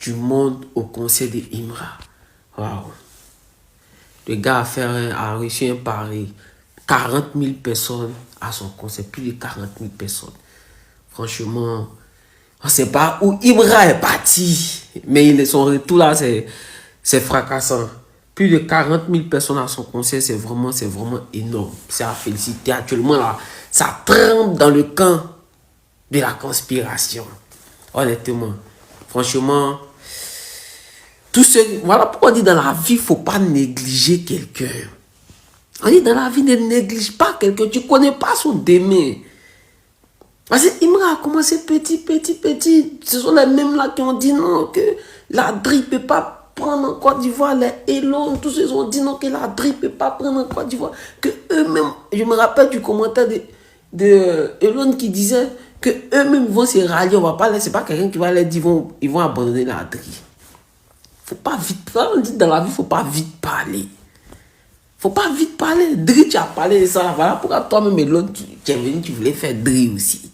du monde au concert de Imra. Waouh. Le gars a réussi un pari. 40 000 personnes à son concert. Plus de 40 000 personnes. Franchement, on ne sait pas où Imra est parti. Mais son retour là, c'est fracassant. Plus de 40 000 personnes à son concert, c'est vraiment énorme. C'est à féliciter. Actuellement, là, ça tremble dans le camp de la conspiration. Honnêtement. Franchement, voilà pourquoi on dit dans la vie, il ne faut pas négliger quelqu'un. On dit dans la vie, ne néglige pas quelqu'un. Tu ne connais pas son demain. Parce que Imra a commencé petit. Ce sont les mêmes là qui ont dit non, que la DRI ne peut pas prendre en Côte d'Ivoire. Les Elon, tous ceux ont dit non, que la DRI ne peut pas prendre en Côte d'Ivoire. Que eux-mêmes, je me rappelle du commentaire de Elon qui disait que eux-mêmes vont se rallier. On va pas laisser, c'est pas quelqu'un qui va leur dire ils vont abandonner la DRI. Faut pas vite, on dit dans la vie, faut pas vite parler. Faut pas vite parler. DRI, tu as parlé de ça. Voilà pourquoi toi-même, Elon, tu es venu, tu voulais faire DRI aussi.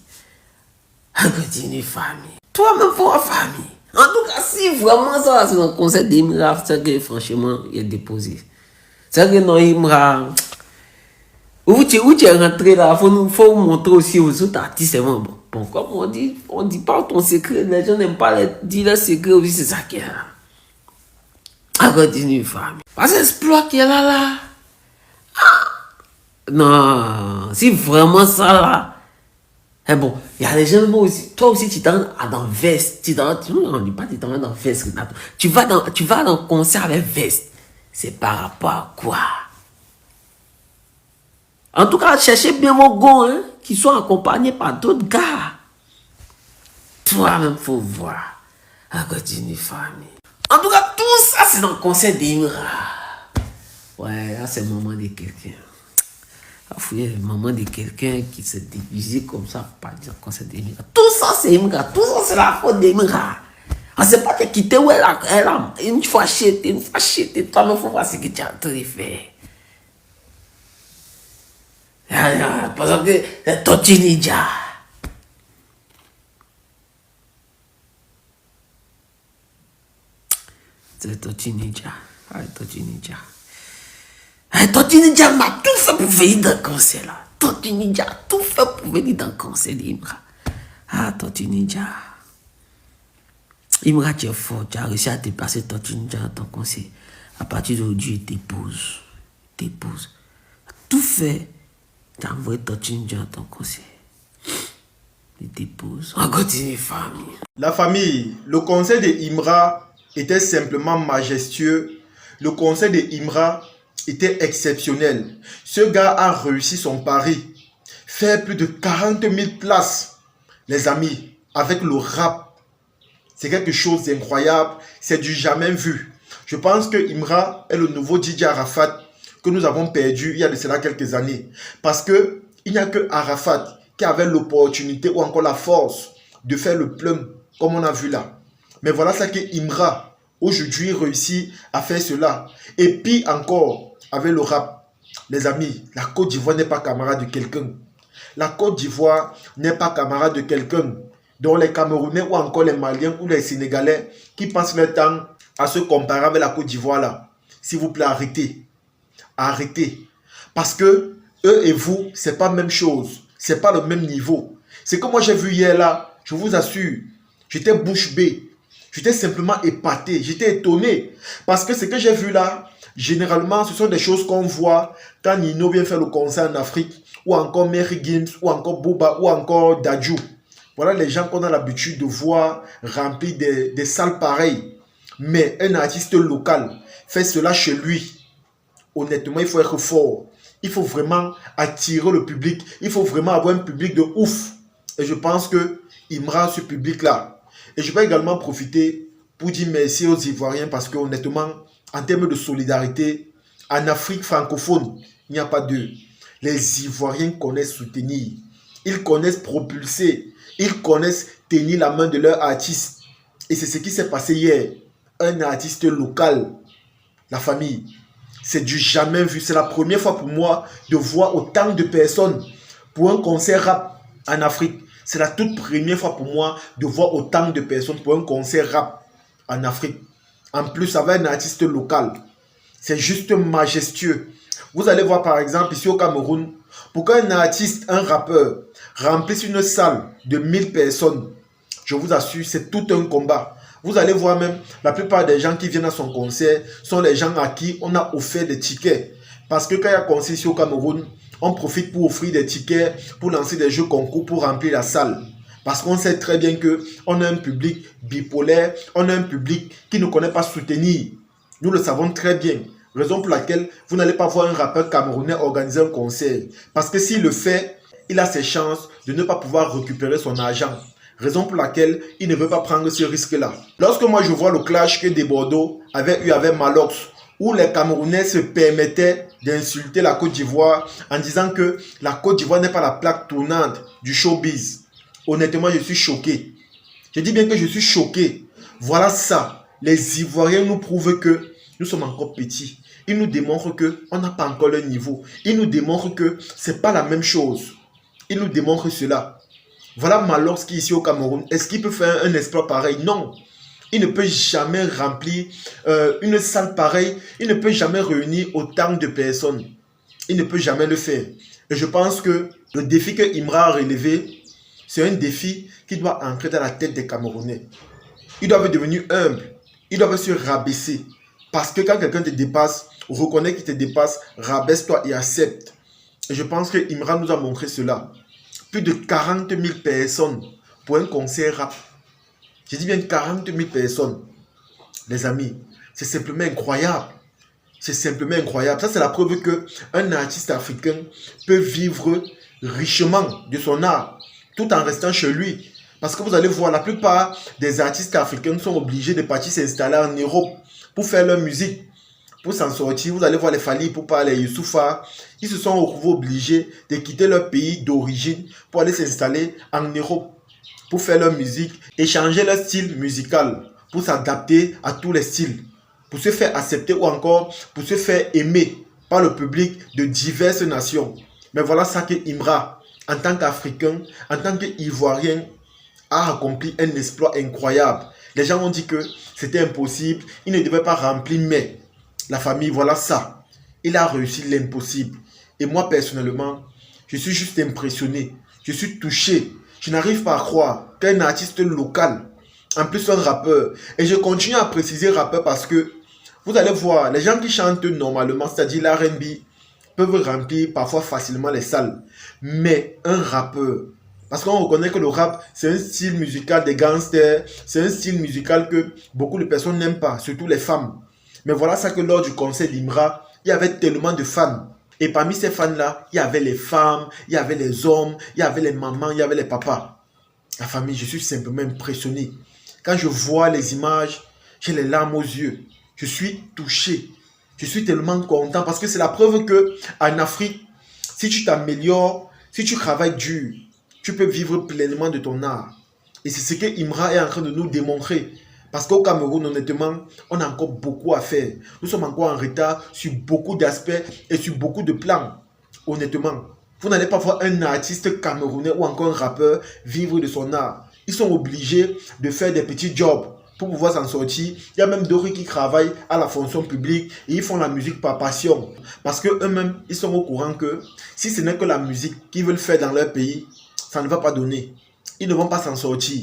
Continue famille. Toi-même pour la famille. En tout cas, si vraiment ça, c'est un conseil d'Imra, c'est que franchement, il est déposé. C'est que non, Imra, où tu es rentré là, il faut montrer aussi aux autres artistes. Bon, comme on dit pas ton secret, les gens n'aiment pas dire leur secret aussi, c'est ça qui est là. Continue famille. Parce que l'exploit qui est là. Non, si vraiment ça là. Eh bon, il y a des gens aussi. Toi aussi, tu t'en dans veste. On ne dit pas tu t'en dans veste. Tu vas dans le concert avec veste. C'est par rapport à quoi? En tout cas, cherchez bien vos gars, hein, qui sont accompagnés par d'autres gars. Toi-même, il faut voir. Continue, famille. En tout cas, tout ça, c'est dans le concert d'Imra. Ouais, là, c'est le moment de quelqu'un. Le moment de quelqu'un qui se déguise comme ça, pas dire concert d'Imra. Tout ça, c'est Imra. Tout ça, c'est la faute d'Imra. On ne sait pas te quitter où elle a une fois acheté. Toi-même, il faut voir ce que tu as en train de faire. Parce que c'est Toti Ninja. C'est Toti Ninja. Toti Ninja. Toti Ninja m'a tout fait pour venir dans le concert là. Toti Ninja a tout fait pour venir dans le concert d'Imra. Toti Ninja. Imra, tu es fort. Tu as réussi à dépasser Toti Ninja dans ton concert. À partir d'aujourd'hui, t'épouses. Tout fait. Tu as envoyé Toti Ninja dans ton concert. Il t'épouse. On continue, famille. La famille, le concert de Imra était simplement majestueux. Le concert de Imra était exceptionnel. Ce gars a réussi son pari. Faire plus de 40 000 places. Les amis, avec le rap, c'est quelque chose d'incroyable. C'est du jamais vu. Je pense que Imra est le nouveau DJ Arafat que nous avons perdu il y a de cela quelques années. Parce que il n'y a que Arafat qui avait l'opportunité ou encore la force de faire le plum comme on a vu là. Mais voilà ça que Imra aujourd'hui réussit à faire cela. Et puis encore, avec le rap, les amis, la Côte d'Ivoire n'est pas camarade de quelqu'un. La Côte d'Ivoire n'est pas camarade de quelqu'un. Donc les Camerounais ou encore les Maliens ou les Sénégalais qui passent leur temps à se comparer avec la Côte d'Ivoire là. S'il vous plaît, arrêtez. Arrêtez. Parce que eux et vous, c'est pas la même chose. C'est pas le même niveau. C'est que moi j'ai vu hier là, je vous assure, j'étais bouche bée. J'étais simplement épaté, j'étais étonné. Parce que ce que j'ai vu là, généralement, ce sont des choses qu'on voit quand Nino vient faire le concert en Afrique, ou encore Mary Gims, ou encore Booba, ou encore Dadju. Voilà les gens qu'on a l'habitude de voir remplir des salles pareilles. Mais un artiste local fait cela chez lui. Honnêtement, il faut être fort. Il faut vraiment attirer le public. Il faut vraiment avoir un public de ouf. Et je pense que Imra ce public-là. Et je vais également profiter pour dire merci aux Ivoiriens parce que honnêtement, en termes de solidarité, en Afrique francophone, il n'y a pas d'eux. Les Ivoiriens connaissent soutenir. Ils connaissent propulser. Ils connaissent tenir la main de leur artiste. Et c'est ce qui s'est passé hier. Un artiste local, la famille. C'est du jamais vu. C'est la première fois pour moi de voir autant de personnes pour un concert rap en Afrique. C'est la toute première fois pour moi de voir autant de personnes pour un concert rap en Afrique. En plus, avec un artiste local. C'est juste majestueux. Vous allez voir par exemple ici au Cameroun, pour qu'un artiste, un rappeur, remplisse une salle de 1000 personnes, je vous assure, c'est tout un combat. Vous allez voir même, la plupart des gens qui viennent à son concert sont les gens à qui on a offert des tickets. Parce que quand il y a concert ici au Cameroun, on profite pour offrir des tickets, pour lancer des jeux concours, pour remplir la salle. Parce qu'on sait très bien qu'on a un public bipolaire, on a un public qui ne connaît pas soutenir. Nous le savons très bien. Raison pour laquelle vous n'allez pas voir un rappeur camerounais organiser un concert. Parce que s'il le fait, il a ses chances de ne pas pouvoir récupérer son argent. Raison pour laquelle il ne veut pas prendre ce risque-là. Lorsque moi je vois le clash que Des Bordeaux avait eu avec Malox, où les Camerounais se permettaient d'insulter la Côte d'Ivoire en disant que la Côte d'Ivoire n'est pas la plaque tournante du showbiz. Honnêtement, je suis choqué. Je dis bien que je suis choqué. Voilà ça. Les Ivoiriens nous prouvent que nous sommes encore petits. Ils nous démontrent qu'on n'a pas encore le niveau. Ils nous démontrent que ce n'est pas la même chose. Ils nous démontrent cela. Voilà Malox qui est ici au Cameroun. Est-ce qu'il peut faire un exploit pareil? Non. Il ne peut jamais remplir une salle pareille. Il ne peut jamais réunir autant de personnes. Il ne peut jamais le faire. Et je pense que le défi que Imra a relevé, c'est un défi qui doit entrer dans la tête des Camerounais. Ils doivent devenir humbles. Ils doivent se rabaisser. Parce que quand quelqu'un te dépasse, reconnaît qu'il te dépasse, rabaisse-toi et accepte. Et je pense que Imra nous a montré cela. Plus de 40 000 personnes pour un concert rap. Je dis bien 40 000 personnes. Les amis, c'est simplement incroyable. C'est simplement incroyable. Ça, c'est la preuve qu'un artiste africain peut vivre richement de son art, tout en restant chez lui. Parce que vous allez voir, la plupart des artistes africains sont obligés de partir s'installer en Europe pour faire leur musique, pour s'en sortir. Vous allez voir les Fally Ipupa, les Youssoupha, ils se sont retrouvés obligés de quitter leur pays d'origine pour aller s'installer en Europe, pour faire leur musique et changer leur style musical, pour s'adapter à tous les styles, pour se faire accepter ou encore pour se faire aimer par le public de diverses nations. Mais voilà ça que Imra, en tant qu'Africain, en tant qu'Ivoirien, a accompli un exploit incroyable. Les gens ont dit que c'était impossible, il ne devait pas remplir, mais la famille, voilà ça. Il a réussi l'impossible. Et moi, personnellement, je suis juste impressionné. Je suis touché. Je n'arrive pas à croire qu'un artiste local, en plus un rappeur, et je continue à préciser rappeur parce que vous allez voir, les gens qui chantent normalement, c'est-à-dire l'R&B, peuvent remplir parfois facilement les salles. Mais un rappeur, parce qu'on reconnaît que le rap, c'est un style musical des gangsters, c'est un style musical que beaucoup de personnes n'aiment pas, surtout les femmes. Mais voilà ça que lors du concert d'Imra, il y avait tellement de fans. Et parmi ces fans-là, il y avait les femmes, il y avait les hommes, il y avait les mamans, il y avait les papas. La famille, je suis simplement impressionné. Quand je vois les images, j'ai les larmes aux yeux. Je suis touché. Je suis tellement content parce que c'est la preuve qu'en Afrique, si tu t'améliores, si tu travailles dur, tu peux vivre pleinement de ton art. Et c'est ce que Imra est en train de nous démontrer. Parce qu'au Cameroun, honnêtement, on a encore beaucoup à faire. Nous sommes encore en retard sur beaucoup d'aspects et sur beaucoup de plans. Honnêtement, vous n'allez pas voir un artiste camerounais ou encore un rappeur vivre de son art. Ils sont obligés de faire des petits jobs pour pouvoir s'en sortir. Il y a même d'autres qui travaillent à la fonction publique et ils font la musique par passion. Parce qu'eux-mêmes, ils sont au courant que si ce n'est que la musique qu'ils veulent faire dans leur pays, ça ne va pas donner. Ils ne vont pas s'en sortir.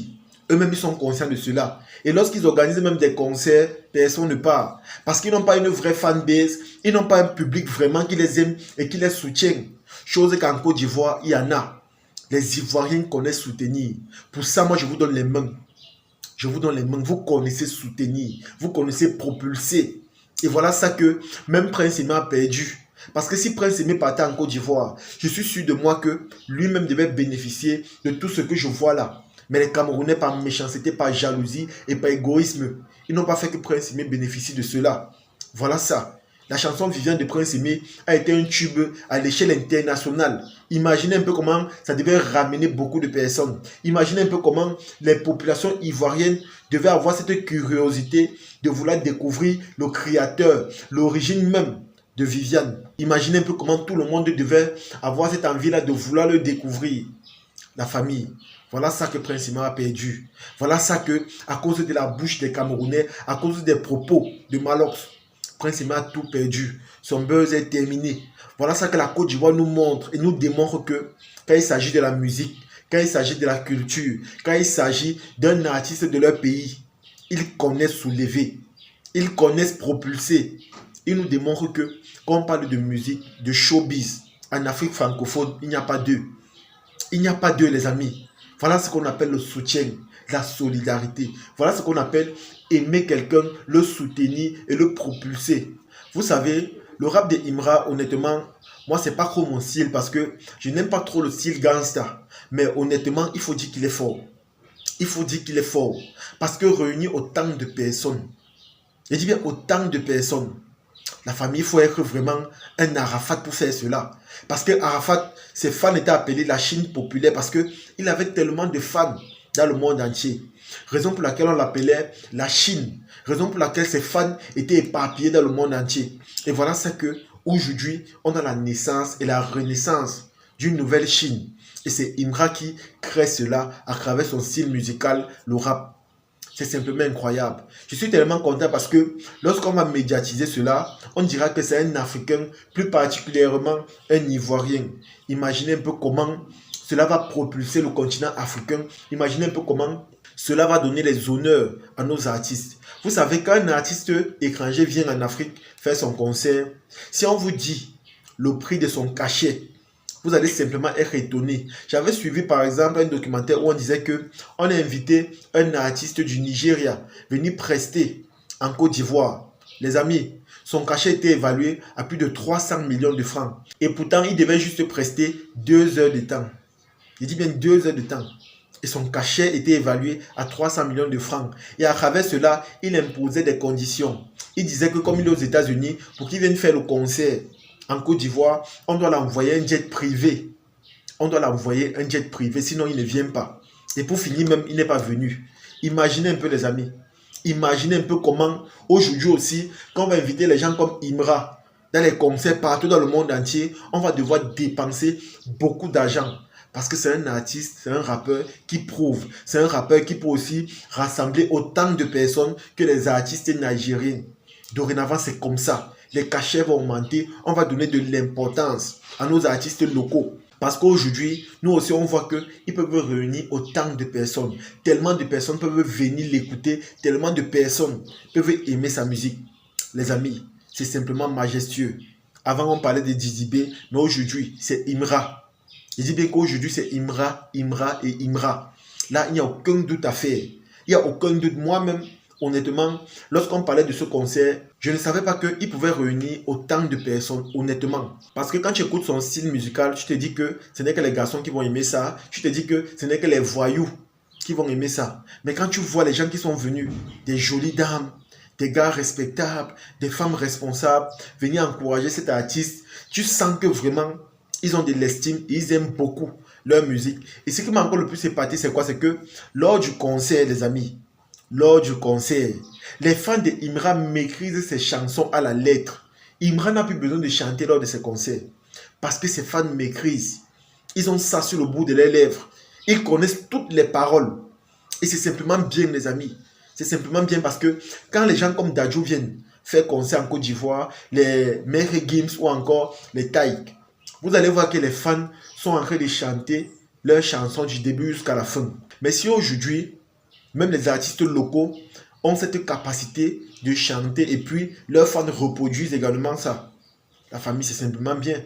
Eux-mêmes, ils sont conscients de cela. Et lorsqu'ils organisent même des concerts, personne ne part. Parce qu'ils n'ont pas une vraie fanbase. Ils n'ont pas un public vraiment qui les aime et qui les soutient. Chose qu'en Côte d'Ivoire, il y en a. Les Ivoiriens connaissent soutenir. Pour ça, moi, je vous donne les mains. Je vous donne les mains. Vous connaissez soutenir. Vous connaissez propulser. Et voilà ça que même Prince Aimé a perdu. Parce que si Prince Aimé partait en Côte d'Ivoire, je suis sûr de moi que lui-même devait bénéficier de tout ce que je vois là. Mais les Camerounais, par méchanceté, par jalousie et par égoïsme, ils n'ont pas fait que Prince Aimé bénéficie de cela. Voilà ça. La chanson Viviane de Prince Aimé a été un tube à l'échelle internationale. Imaginez un peu comment ça devait ramener beaucoup de personnes. Imaginez un peu comment les populations ivoiriennes devaient avoir cette curiosité de vouloir découvrir le créateur, l'origine même de Viviane. Imaginez un peu comment tout le monde devait avoir cette envie-là de vouloir le découvrir. La famille. Voilà ça que Prince Imra a perdu. Voilà ça que, à cause de la bouche des Camerounais, à cause des propos de Malox, Prince Imra a tout perdu. Son buzz est terminé. Voilà ça que la Côte d'Ivoire nous montre et nous démontre que quand il s'agit de la musique, quand il s'agit de la culture, quand il s'agit d'un artiste de leur pays, ils connaissent soulever, ils connaissent propulser. Ils nous démontrent que quand on parle de musique, de showbiz, en Afrique francophone, il n'y a pas d'eux. Il n'y a pas d'eux, les amis. Voilà ce qu'on appelle le soutien, la solidarité. Voilà ce qu'on appelle aimer quelqu'un, le soutenir et le propulser. Vous savez, le rap de Imra, honnêtement, moi, c'est pas trop mon style parce que je n'aime pas trop le style gangsta. Mais honnêtement, il faut dire qu'il est fort. Il faut dire qu'il est fort. Parce que réunir autant de personnes, je dis bien autant de personnes, la famille, il faut être vraiment un Arafat pour faire cela. Parce que Arafat, ses fans étaient appelés la Chine populaire parce qu'il avait tellement de fans dans le monde entier. Raison pour laquelle on l'appelait la Chine. Raison pour laquelle ses fans étaient éparpillés dans le monde entier. Et voilà ce que aujourd'hui, on a la naissance et la renaissance d'une nouvelle Chine. Et c'est Imra qui crée cela à travers son style musical, le rap. C'est simplement incroyable. Je suis tellement content parce que lorsqu'on va médiatiser cela, on dira que c'est un Africain, plus particulièrement un Ivoirien. Imaginez un peu comment cela va propulser le continent africain. Imaginez un peu comment cela va donner les honneurs à nos artistes. Vous savez, quand un artiste étranger vient en Afrique faire son concert, si on vous dit le prix de son cachet, vous allez simplement être étonné. J'avais suivi par exemple un documentaire où on disait que on a invité un artiste du Nigeria venir prester en Côte d'Ivoire. Les amis, son cachet était évalué à plus de 300 millions de francs. Et pourtant, il devait juste prester 2 heures de temps. Je dis bien 2 heures de temps. Et son cachet était évalué à 300 millions de francs. Et à travers cela, il imposait des conditions. Il disait que comme il est aux États-Unis, pour qu'il vienne faire le concert en Côte d'Ivoire, on doit l'envoyer un jet privé. On doit l'envoyer un jet privé, sinon il ne vient pas. Et pour finir même, il n'est pas venu. Imaginez un peu les amis. Imaginez un peu comment, aujourd'hui aussi, quand on va inviter les gens comme Imra, dans les concerts partout dans le monde entier, on va devoir dépenser beaucoup d'argent. Parce que c'est un artiste, c'est un rappeur qui prouve. C'est un rappeur qui peut aussi rassembler autant de personnes que les artistes nigériens. Dorénavant, c'est comme ça. Les cachets vont augmenter. On va donner de l'importance à nos artistes locaux. Parce qu'aujourd'hui, nous aussi, on voit qu'ils peuvent réunir autant de personnes. Tellement de personnes peuvent venir l'écouter. Tellement de personnes peuvent aimer sa musique. Les amis, c'est simplement majestueux. Avant, on parlait de Didi B, mais aujourd'hui, c'est Imra. Je dis bien qu'aujourd'hui, c'est Imra, Imra et Imra. Là, il n'y a aucun doute à faire. Il n'y a aucun doute. Moi-même, honnêtement, lorsqu'on parlait de ce concert, je ne savais pas qu'il pouvait réunir autant de personnes, honnêtement. Parce que quand tu écoutes son style musical, tu te dis que ce n'est que les garçons qui vont aimer ça. Tu te dis que ce n'est que les voyous qui vont aimer ça. Mais quand tu vois les gens qui sont venus, des jolies dames, des gars respectables, des femmes responsables, venir encourager cet artiste, tu sens que vraiment, ils ont de l'estime et ils aiment beaucoup leur musique. Et ce qui m'a encore le plus épaté, c'est quoi? C'est que lors du concert, les amis, lors du concert, les fans de Imra maîtrisent ses chansons à la lettre. Imra n'a plus besoin de chanter lors de ses concerts. Parce que ses fans maîtrisent. Ils ont ça sur le bout de leurs lèvres. Ils connaissent toutes les paroles. Et c'est simplement bien, les amis. C'est simplement bien parce que quand les gens comme Dadju viennent faire concert en Côte d'Ivoire, les Mary Gims ou encore les Taïk, vous allez voir que les fans sont en train de chanter leurs chansons du début jusqu'à la fin. Mais si aujourd'hui, même les artistes locaux ont cette capacité de chanter et puis leurs fans reproduisent également ça, la famille, c'est simplement bien.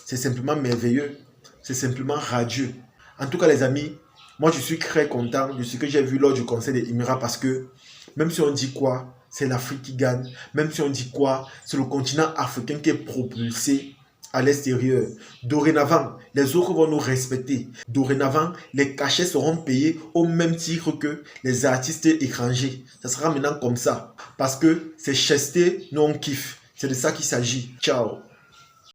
C'est simplement merveilleux. C'est simplement radieux. En tout cas, les amis, moi, je suis très content de ce que j'ai vu lors du concert de Imra parce que même si on dit quoi, c'est l'Afrique qui gagne. Même si on dit quoi, c'est le continent africain qui est propulsé à l'extérieur. Dorénavant, les autres vont nous respecter. Dorénavant, les cachets seront payés au même titre que les artistes étrangers. Ça sera maintenant comme ça. Parce que c'est chasteté, nous on kiffe. C'est de ça qu'il s'agit. Ciao.